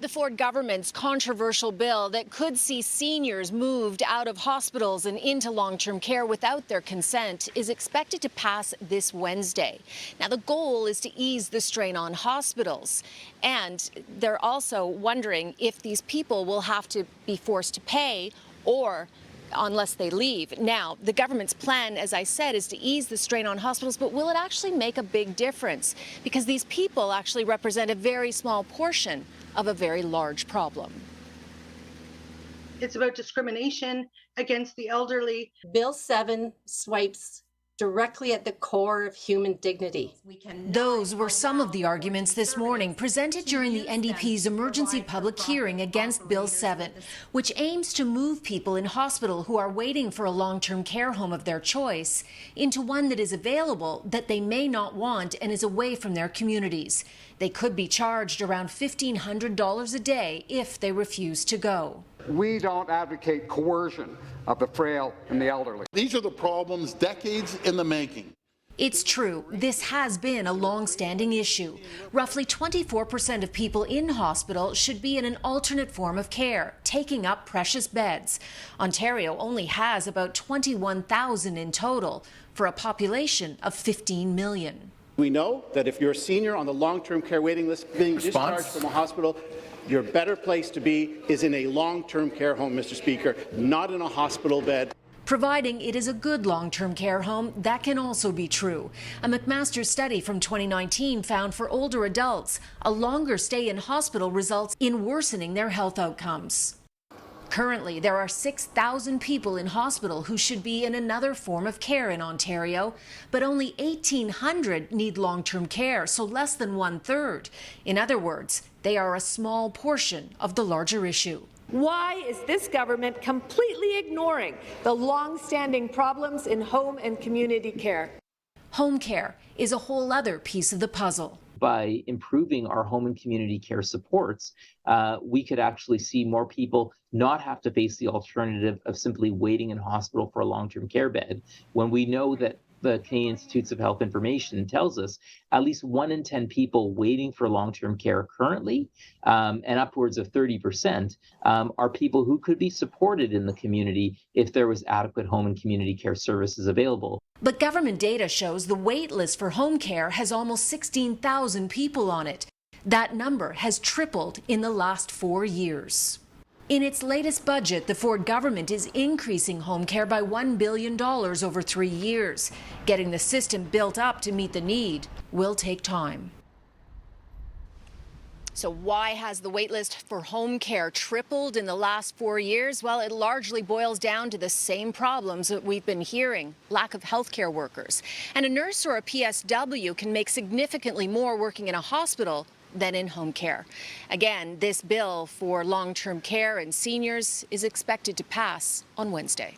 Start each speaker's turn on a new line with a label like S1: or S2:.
S1: The Ford government's controversial bill that could see seniors moved out of hospitals and into long-term care without their consent is expected to pass this Wednesday. Now, the goal is to ease the strain on hospitals. And they're also wondering if these people will have to be forced to pay or unless they leave. Now, the government's plan, as I said, is to ease the strain on hospitals, but will it actually make a big difference? Because these people actually represent a very small portion of a very large problem.
S2: It's about discrimination against the elderly.
S3: Bill 7 swipes directly at the core of human dignity.
S1: Those were some of the arguments this morning presented during the NDP's emergency public hearing against Bill 7, which aims to move people in hospital who are waiting for a long-term care home of their choice into one that is available that they may not want and is away from their communities. They could be charged around $1,500 a day if they refuse to go.
S4: We don't advocate coercion of the frail and the elderly.
S5: These are the problems decades in the making.
S1: It's true, this has been a long-standing issue. Roughly 24% of people in hospital should be in an alternate form of care, taking up precious beds. Ontario only has about 21,000 in total, for a population of 15 million.
S6: We know that if you're a senior on the long-term care waiting list being discharged from a hospital, your better place to be is in a long-term care home, Mr. Speaker, not in a hospital bed.
S1: Providing it is a good long-term care home, that can also be true. A McMaster study from 2019 found for older adults, a longer stay in hospital results in worsening their health outcomes. Currently, there are 6,000 people in hospital who should be in another form of care in Ontario, but only 1,800 need long-term care, so less than 1/3. In other words, they are a small portion of the larger issue.
S7: Why is this government completely ignoring the long-standing problems in home and community care?
S1: Home care is a whole other piece of the puzzle.
S8: By improving our home and community care supports, we could actually see more people not have to face the alternative of simply waiting in hospital for a long-term care bed, when we know that the Canadian Institutes of Health Information tells us at least 1 in 10 people waiting for long-term care currently, and upwards of 30%, are people who could be supported in the community if there was adequate home and community care services available.
S1: But government data shows the wait list for home care has almost 16,000 people on it. That number has tripled in the last 4 years. In its latest budget, the Ford government is increasing home care by $1 billion over 3 years. Getting the system built up to meet the need will take time. So why has the waitlist for home care tripled in the last 4 years? Well, it largely boils down to the same problems that we've been hearing: lack of healthcare workers. And a nurse or a PSW can make significantly more working in a hospital than in home care. Again, this bill for long-term care and seniors is expected to pass on Wednesday.